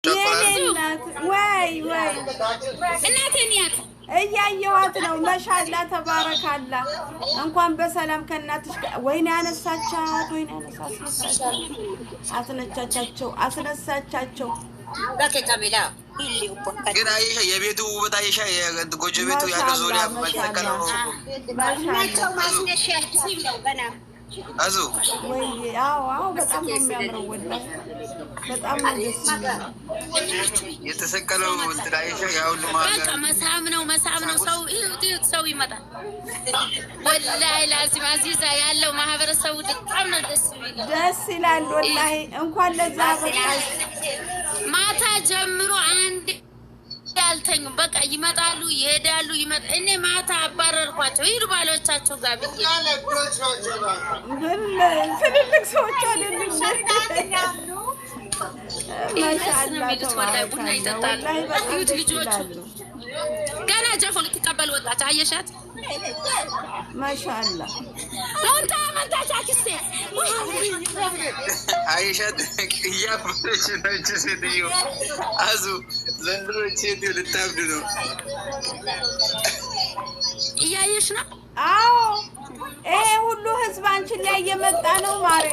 ወይ እናቴን ያት እያየኋት ነው። ማሻአላ ተባረካላ። እንኳን በሰላም ከእናትሽ ወይኔ ያነሳቻት ወይኔ አስነሳቻቸው በከካሜላ ግን አየሻ የቤቱ ውበት አየሻ የጎጆ ቤቱ ያለው ዙሪያ መተከለው ማስነሻ ነው ገና አዙ ወይ አዎ በጣም ነው የሚያምረው። ወላሂ በጣም ነው ደስ የሚለው የተሰቀለው ትላይሻ ያውሉ ማለት በቃ መሳም ነው ሰው ይመጣል። ወላሂ ላዚም አዚዛ ያለው ማህበረሰቡ በጣም ነው ደስ ይላል። ወላሂ እንኳን ለዛ በቃሽ። ማታ ጀምሮ አንድ ያልተኙም በቃ ይመጣሉ ይሄዳሉ። እኔ ማታ አባረርኳቸው ሂዱ ባሎቻቸው ጋር ብዬ ትልልቅ ሰዎች አይደሉም። ማሻአላ ቡና ይጠጣሉ። ይሁት ልጆቹ ገና ጀፎ ልትቀበል ወጣች። አየሻት ማሻአላ አሁን ታመጣች አክስቴ አየሻት እያፈረች ነው እቺ ሴትዮ። አዙ ዘንድሮ ሴትዮ ልታብድ ነው። እያየሽ ነው። አዎ ይሄ ሁሉ ህዝብ አንቺን ላይ እየመጣ ነው ማሬ።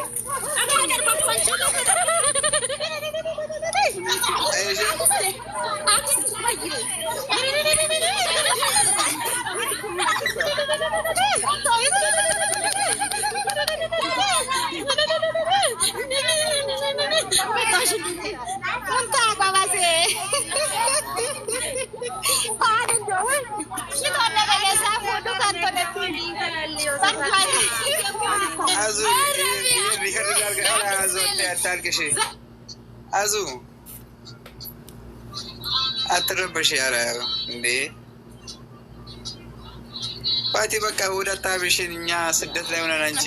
አዙ አትረበሽ ያለ እንዴ ፋቲ በቃ ወደ አታብሽን። እኛ ስደት ላይ ሆነን አንቺ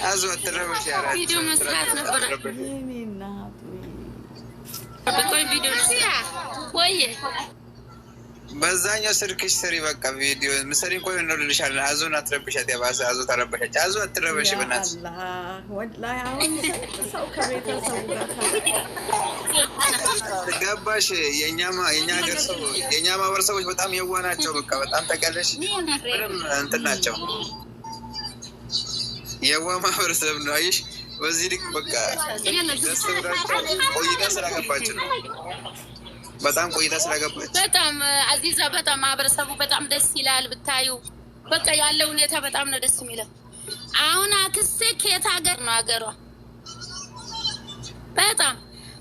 አዙ አትረበሽ ያለ ቪዲዮ መስራት ነበር። በቆይ ቪዲዮ ወይ በዛኛው ስልክሽ ስሪ በቃ ቪዲዮ ምሰሪ ቆይ ነው ልልሻለሁ። አዙን አትረብሻት። ያባሰ አዙ ተረበሸች። አዙ አትረበሽ በእናትሽ ወላሂ አሁን ሰው ከቤተሰቡ ጋር ገባሽ? የኛ ሀገር ሰው የኛ ማህበረሰቦች በጣም የዋህ ናቸው። በቃ በጣም ተቀለሽ ምንም እንትን ናቸው። የዋህ ማህበረሰብ ነው። አየሽ በዚህ ልክ በቃ ደስ ብሏቸው ቆይታ ስላገባች ነው። በጣም ቆይታ ስለገባች በጣም አዚዛ በጣም ማህበረሰቡ በጣም ደስ ይላል። ብታዩ በቃ ያለው ሁኔታ በጣም ነው ደስ የሚለው። አሁን አክስቴ ከየት ሀገር ነው ሀገሯ? በጣም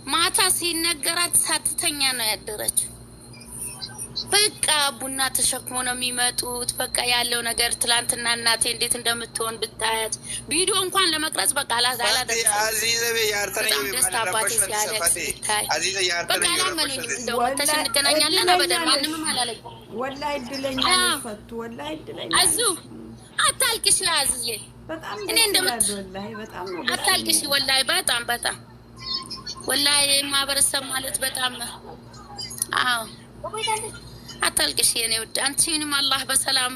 ማታ ሲነገራት ሳትተኛ ነው ያደረችው። በቃ ቡና ተሸክሞ ነው የሚመጡት። በቃ ያለው ነገር ትላንትና እናቴ እንዴት እንደምትሆን ብታያት ቪዲዮ እንኳን ለመቅረጽ በቃ ደስታ አባቴ ሲያለቅስ ብታይ በቃ አላመኑኝም። እንደው ወተሽ እንገናኛለን አበደን ማንምም አላለኝ። ወላሂ እድለኛ ፈቱ ወላሂ እድለኛ አዙ አታልቅሽ አዝዬ በጣም እኔ እንደምት ወላሂ በጣም አታልቅሽ ወላሂ በጣም ወላሂ ማህበረሰብ ማለት በጣም አዎ አታልቅሽ የኔ ውድ። አንቺንም አላህ በሰላም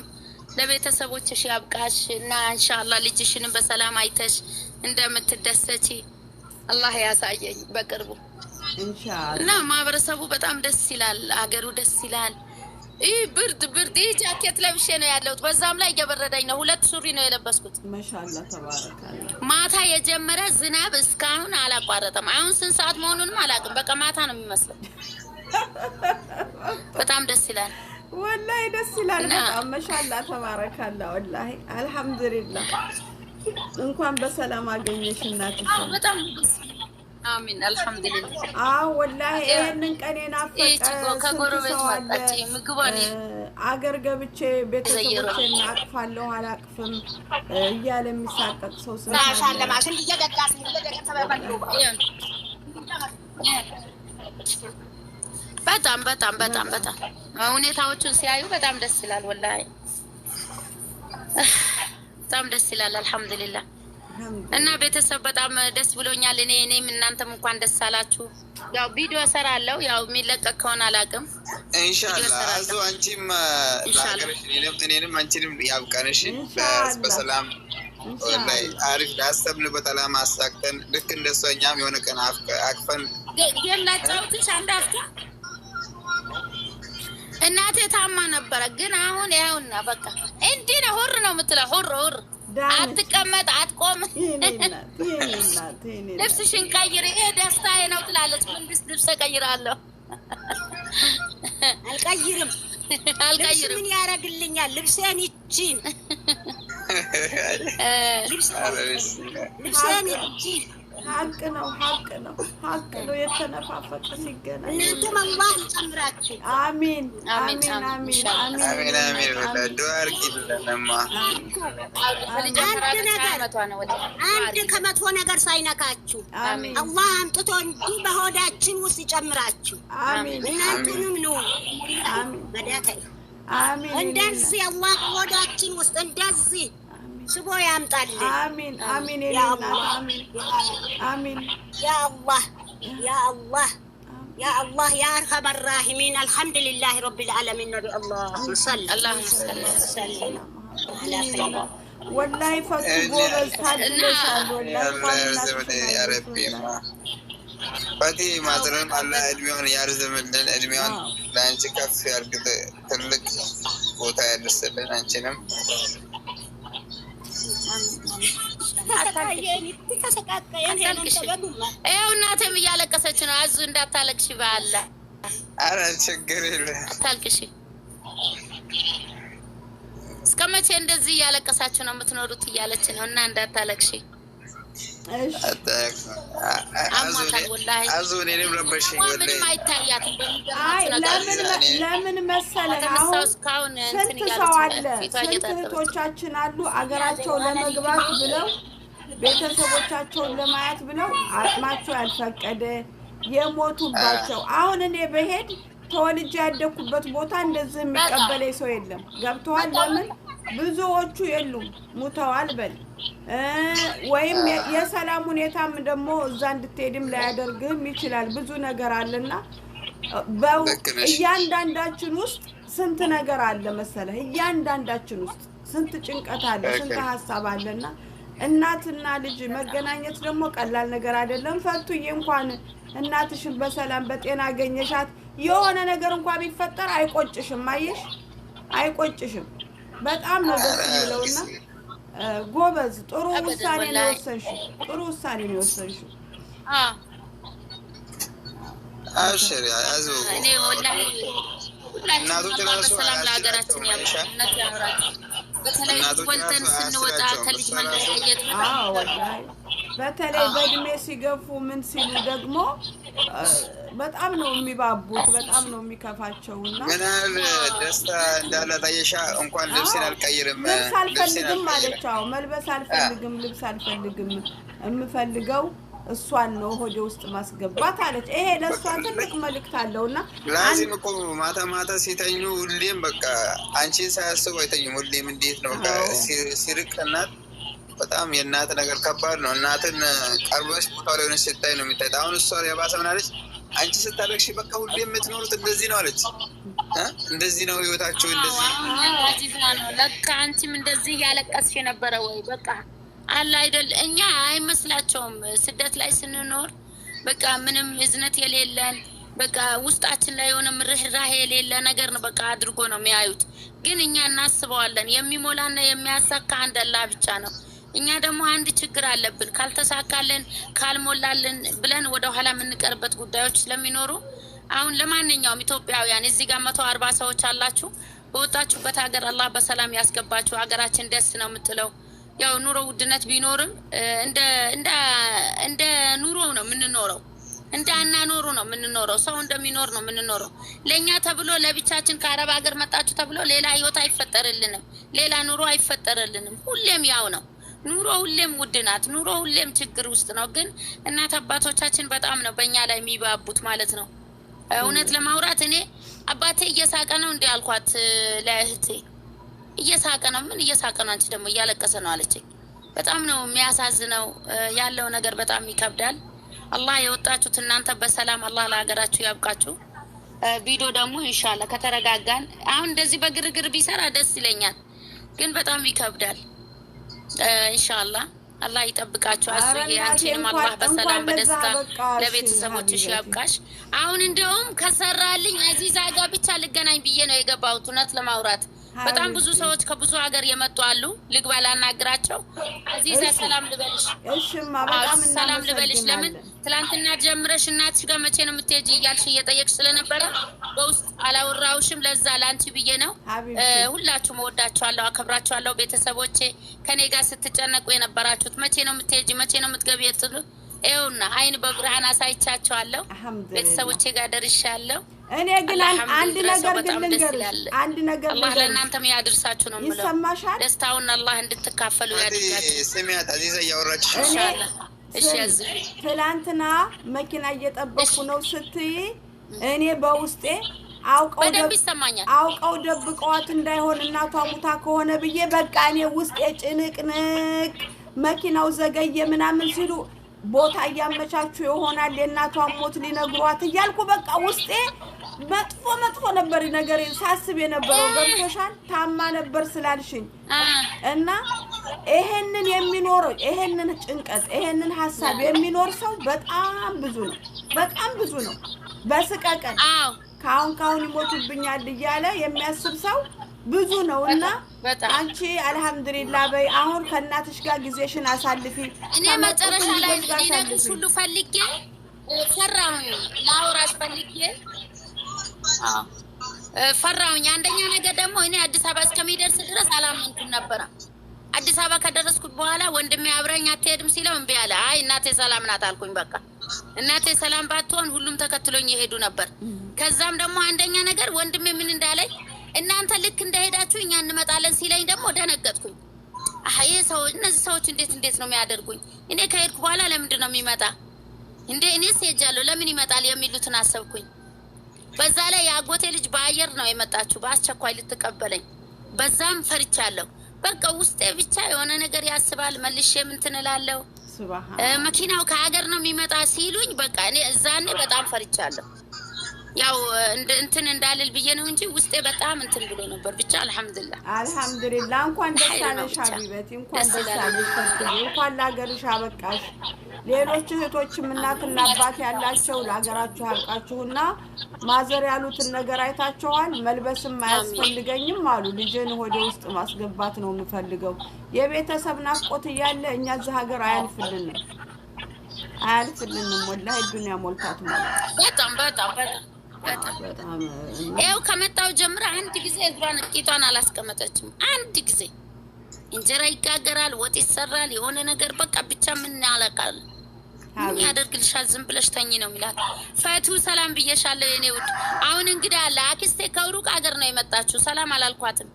ለቤተሰቦችሽ ያብቃሽ እና ኢንሻአላህ ልጅሽንም በሰላም አይተሽ እንደምትደሰቺ አላህ ያሳየኝ በቅርቡ ኢንሻአላህ። እና ማህበረሰቡ በጣም ደስ ይላል፣ አገሩ ደስ ይላል። ይህ ብርድ ይህ ጃኬት ለብሼ ነው ያለሁት። በዛም ላይ እየበረደኝ ነው። 2 ሱሪ ነው የለበስኩት። ማሻአላህ ተባረካለህ። ማታ የጀመረ ዝናብ እስካሁን አላቋረጠም። አሁን ስንት ሰዓት መሆኑንም አላውቅም። በቃ ማታ ነው የሚመስለው። በጣም ደስ ይላል ወላሂ ደስ ይላል በጣም ማሻአላህ ተባረካለህ። ወላሂ አልሐምዱሊላህ እንኳን በሰላም አገኘሽ እናትሽ። በጣም አሚን አልሐምዱሊላህ። ወላሂ ይሄንን ቀኔን አፈቀ ከጎረቤት መጣች ምግቧን አገር ገብቼ ቤተሰቦቼን አቅፋለሁ አላቅፍም እያለ የሚሳቀቅ ሰው ማሻአላህ ማሽን እየደጋስ በጣም ሁኔታዎቹን ሲያዩ በጣም ደስ ይላል። ወላሂ በጣም ደስ ይላል። አልሐምዱሊላህ እና ቤተሰብ በጣም ደስ ብሎኛል። እኔም እናንተም እንኳን ደስ አላችሁ። ያው ቪዲዮ ሰራለሁ። ያው የሚለቀቅ ከሆነ አላውቅም። ኢንሻአላህ አዙ አንቺም ለሀገርሽ እኔንም አንቺንም ያብቃንሽ። በሰላም ወላሂ አሪፍ ላሰብንበት ዓላማ አሳክተን ልክ እንደሷ እኛም የሆነ ቀን አቅፈን የላጫውትሽ አንድ አፍታ እናቴ ታማ ነበረ። ግን አሁን ያውና በቃ እንዲህ ነው። ሁር ነው የምትለው። ሁር አትቀመጥ፣ አትቆም። ልብስሽን ቀይሪ። ይሄ ደስታዬ ነው ትላለች። መንግስት ልብስ ቀይራለሁ። አልቀይርም። ምን ያደርግልኛል? ልብሴን ይቺን ልብሴን ይቺን ሀቅ ነው የተነፋፈቀ ሲገናኝ እናንተም አላህ ይጨምራችሁ። አሚን። አሚን። ዱአ አድርጊልንማ። አንድ ከመጥፎ ነገር ሳይነካችሁ አላህ አምጥቶ እንዲህ በሆዳችን ውስጥ ይጨምራችሁ። እናንተንም ነው እንደዚህ አላህ በሆዳችን ውስጥ እንደዚህ ስቦ ያምጣልን። አሚን። يا الله يا أرحم الراحمين. الحمد لله رب العالمين. اللهم صل على سيدنا والله فكبوبس ታድለሻል። يا ربي ፈቲ ማድረም አላህ እድሜውን ያርዝምልን። እድሜውን ለአንቺ ከፍ ያርግ፣ ትልቅ ቦታ ያደርስልን። አንቺንም ይኸው እናቴም እያለቀሰች ነው። አዙ እንዳታለቅሽ ባለ። ኧረ ችግር የለም ታልቅሽ። እስከ መቼ እንደዚህ እያለቀሳችሁ ነው የምትኖሩት? እያለች ነው። እና እንዳታለቅሽ። አዙ እኔንም ረበሽኝ። ምንም አይታያትም። ለምን መሰለህ አሁን ስንት ሰው አለ፣ ስንት እህቶቻችን አሉ አገራቸው ለመግባት ብለው ቤተሰቦቻቸውን ለማየት ብለው አቅማቸው ያልፈቀደ የሞቱባቸው። አሁን እኔ በሄድ ተወልጄ ያደኩበት ቦታ እንደዚህ የሚቀበለኝ ሰው የለም። ገብተዋል። ለምን ብዙዎቹ የሉም፣ ሙተዋል። በል ወይም የሰላም ሁኔታም ደግሞ እዛ እንድትሄድም ላያደርግህም ይችላል። ብዙ ነገር አለና እያንዳንዳችን ውስጥ ስንት ነገር አለ መሰለህ። እያንዳንዳችን ውስጥ ስንት ጭንቀት አለ፣ ስንት ሀሳብ አለና እናትና ልጅ መገናኘት ደግሞ ቀላል ነገር አይደለም። ፈቱዬ እንኳን እናትሽን በሰላም በጤና አገኘሻት። የሆነ ነገር እንኳን ቢፈጠር አይቆጭሽም። አየሽ፣ አይቆጭሽም። በጣም ነው ደስ የሚለውና ጎበዝ፣ ጥሩ ውሳኔ ነው የወሰንሽው። ጥሩ ውሳኔ ነው የወሰንሽው። አብሽሪ አዙ። እኔ ወላሂ ሁላችንም በሰላም ለሀገራችን ያምራል። በተለይ ወልተን ስንወጣ ከልጅ መለየት ወላሂ በተለይ በእድሜ ሲገፉ ምን ሲሉ ደግሞ በጣም ነው የሚባቡት፣ በጣም ነው የሚከፋቸውና ምን ያህል ደስታ እንዳለ ታየሻ። እንኳን ልብስን አልቀይርም፣ ልብስ አልፈልግም አለች። አዎ መልበስ አልፈልግም፣ ልብስ አልፈልግም፣ የምፈልገው እሷን ነው ሆዴ ውስጥ ማስገባት አለች። ይሄ ለእሷ ትልቅ መልእክት አለውና ላዚም እኮ ማታ ማታ ሲተኙ ሁሌም በቃ አንቺን ሳያስቡ አይተኙም። ሁሌም እንዴት ነው በቃ ሲርቅ እናት በጣም የእናት ነገር ከባድ ነው። እናትን ቀርበሽ ቦታው ላይ ሆነሽ ስታይ ነው የሚታይ። አሁን እሷ የባሰ ምን አለች? አንቺ ስታለቅሽ በቃ ሁሌ የምትኖሩት እንደዚህ ነው አለች። እንደዚህ ነው ህይወታቸው፣ እንደዚህ ነው ለካ። አንቺም እንደዚህ እያለቀስሽ ነበረ ወይ? በቃ አለ አይደል? እኛ አይመስላቸውም ስደት ላይ ስንኖር በቃ ምንም እዝነት የሌለን በቃ ውስጣችን ላይ የሆነ ርህራሄ የሌለ ነገር ነው በቃ አድርጎ ነው የሚያዩት። ግን እኛ እናስበዋለን። የሚሞላና የሚያሳካ አንድ አላህ ብቻ ነው። እኛ ደግሞ አንድ ችግር አለብን። ካልተሳካልን ካልሞላልን ብለን ወደ ኋላ የምንቀርበት ጉዳዮች ስለሚኖሩ አሁን ለማንኛውም ኢትዮጵያውያን እዚህ ጋር 140 ሰዎች አላችሁ። በወጣችሁበት ሀገር አላህ በሰላም ያስገባችሁ። ሀገራችን ደስ ነው የምትለው። ያው ኑሮ ውድነት ቢኖርም እንደ ኑሮ ነው የምንኖረው፣ እንደ አናኖሩ ነው የምንኖረው። ሰው እንደሚኖር ነው የምንኖረው። ለእኛ ተብሎ ለብቻችን ከአረብ ሀገር መጣችሁ ተብሎ ሌላ ህይወት አይፈጠርልንም፣ ሌላ ኑሮ አይፈጠርልንም። ሁሌም ያው ነው ኑሮ። ሁሌም ውድ ናት ኑሮ። ሁሌም ችግር ውስጥ ነው። ግን እናት አባቶቻችን በጣም ነው በእኛ ላይ የሚባቡት ማለት ነው። እውነት ለማውራት እኔ አባቴ እየሳቀ ነው እንዲህ አልኳት ለእህቴ። እየሳቀ ነው። ምን እየሳቀ ነው? አንቺ ደግሞ እያለቀሰ ነው አለችኝ። በጣም ነው የሚያሳዝነው ያለው ነገር በጣም ይከብዳል። አላህ የወጣችሁት እናንተ በሰላም አላህ ለሀገራችሁ ያብቃችሁ። ቪዲዮ ደግሞ ኢንሻአላህ ከተረጋጋን አሁን እንደዚህ በግርግር ቢሰራ ደስ ይለኛል፣ ግን በጣም ይከብዳል። ኢንሻአላህ አላህ ይጠብቃችሁ። አዙዬ አንቺንም አላህ በሰላም በደስታ ለቤተሰቦችሽ ያብቃሽ። አሁን እንደውም ከሰራልኝ አዚዛ ጋር ብቻ ልገናኝ ብዬ ነው የገባሁት እውነት ለማውራት። በጣም ብዙ ሰዎች ከብዙ ሀገር የመጡ አሉ። ልግባ ላናግራቸው። አዚዛ ሰላም ልበልሽ። እሺማ በጣም ሰላም ልበልሽ። ለምን ትላንትና ጀምረሽ እናትሽ ጋር መቼ ነው የምትሄጂ እያልሽ እየጠየቅሽ ስለነበረ በውስጥ አላወራሁሽም። ለዛ ላንቺ ብዬ ነው። ሁላችሁም እወዳችኋለሁ፣ አከብራችኋለሁ። ቤተሰቦቼ ከኔ ጋር ስትጨነቁ የነበራችሁት መቼ ነው የምትሄጂ መቼ ነው የምትገቢ የትሉ ይኸውና አይን በብርሃን አሳይቻችኋለሁ። ቤተሰቦቼ ጋር ደርሻለሁ። እኔ ግን አንድ ነገር ግን ልንገርሽ፣ አንድ ነገር አላህ ለእናንተም ያድርሳችሁ ነው የምለው። ይሰማሻል? ደስታውን አላህ እንድትካፈሉ ያድርጋችሁ። ስሚያት አዚዛ እያወራችሽ ኢንሻአላህ። እሺ ትላንትና መኪና እየጠበኩ ነው ስትይ እኔ በውስጤ አውቀው ደብቀዋት እንዳይሆን እናቷ ሙታ ከሆነ ብዬ በቃ እኔ ውስጤ ጭንቅንቅ መኪናው ዘገየ ምናምን ሲሉ ቦታ እያመቻቹ ይሆናል የእናቷን ሞት ሊነግሯት እያልኩ በቃ ውስጤ መጥፎ ነበር ነገር ሳስብ የነበረው። ገብቶሻል? ታማ ነበር ስላልሽኝ እና ይሄንን የሚኖረው ይሄንን ጭንቀት ይሄንን ሐሳብ የሚኖር ሰው በጣም ብዙ ነው። በስቀቀን ካሁን ይሞቱብኛል እያለ የሚያስብ ሰው ብዙ ነው። እና አንቺ አልহামዱሊላህ በይ አሁን ከእናትሽ ጋር ጊዜሽን አሳልፊ። እኔ መጨረሻ ላይ ሊነግርሽ ሁሉ ፈልጌ ፈራሁኝ፣ ላውራሽ ፈልጌ ፈራሁኝ። አንደኛ ነገር ደግሞ እኔ አዲስ አበባ እስከሚደርስ ድረስ አላመንኩም ነበር። አዲስ አበባ ከደረስኩት በኋላ ወንድሜ አብረኝ አትሄድም ሲለው እምቢ አለ። አይ እናቴ ሰላም ናት አልኩኝ። በቃ እናቴ ሰላም ባትሆን ሁሉም ተከትሎኝ ይሄዱ ነበር። ከዛም ደግሞ አንደኛ ነገር ወንድሜ ምን እንዳለኝ እናንተ ልክ እንደሄዳችሁ እኛ እንመጣለን ሲለኝ ደግሞ ደነገጥኩኝ። ይሄ ሰው እነዚህ ሰዎች እንዴት ነው የሚያደርጉኝ? እኔ ከሄድኩ በኋላ ለምንድን ነው የሚመጣ እንዴ? እኔስ ሄጃለሁ ለምን ይመጣል የሚሉትን አሰብኩኝ። በዛ ላይ የአጎቴ ልጅ በአየር ነው የመጣችሁ በአስቸኳይ ልትቀበለኝ። በዛም ፈርቻለሁ። በቃ ውስጤ ብቻ የሆነ ነገር ያስባል። መልሼ ምን ትንላለሁ? መኪናው ከሀገር ነው የሚመጣ ሲሉኝ በቃ እኔ እዛኔ በጣም ፈርቻለሁ። ያው እንትን እንዳልል ብዬ ነው እንጂ ውስጤ በጣም እንትን ብሎ ነበር። ብቻ አልহামዱሊላህ እንኳን ደስ አለሽ ሀቢበቲ፣ እንኳን ደስ አለሽ፣ እንኳን ለሀገርሽ አበቃሽ። ሌሎች እህቶችም እናትና አባት ያላቸው ለሀገራችሁ ያብቃችሁና ማዘር ያሉትን ነገር አይታቸዋል። መልበስም አያስፈልገኝም አሉ። ልጅን ወደ ውስጥ ማስገባት ነው የምፈልገው። የቤተሰብ ናፍቆት እያለ እኛ እዚህ ሀገር አያልፍልንም ወላሂ ዱንያ ሞልታት ማለት በጣም ይኸው ከመጣው ጀምራ አንድ ጊዜ እግሯን እቂቷን አላስቀመጠችም። አንድ ጊዜ እንጀራ ይጋገራል፣ ወጥ ይሰራል፣ የሆነ ነገር በቃ ብቻ ምን ያለቃል ምን ያደርግልሻል? ዝም ብለሽ ተኝ ነው የሚላት። ፈቱ ሰላም ብዬሻለሁ የኔ ውድ። አሁን እንግዲህ አለ አክስቴ ከሩቅ ሀገር ነው የመጣችው። ሰላም አላልኳትም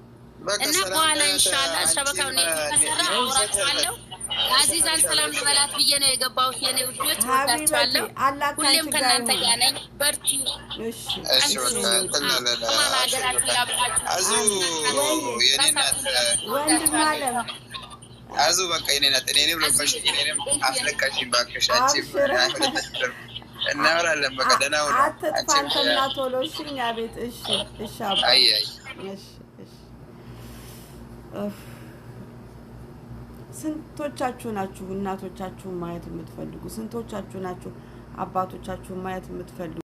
እና በኋላ ኢንሻአላህ ሸበካው ነው ተሰራ አውራችኋለሁ። አዚዛን ሰላም ልበላት ብዬ ነው የገባሁት የኔ ውዶች። ወዳችኋለሁ። ሁሌም ከእናንተ ጋር ነኝ። በርቱ። እሺ አዙ በቃ የኔ ናት። እኔንም ለባሽ እኔንም አስለቃሽ ባክሽ። አንቺ እናወራለን። በቃ ደህና ሁኑ። አትጥፋንተና ቶሎ እሺ። እኛ ቤት እሺ አባ እሺ ስንቶቻችሁ ናችሁ እናቶቻችሁን ማየት የምትፈልጉ? ስንቶቻችሁ ናችሁ አባቶቻችሁን ማየት የምትፈልጉ?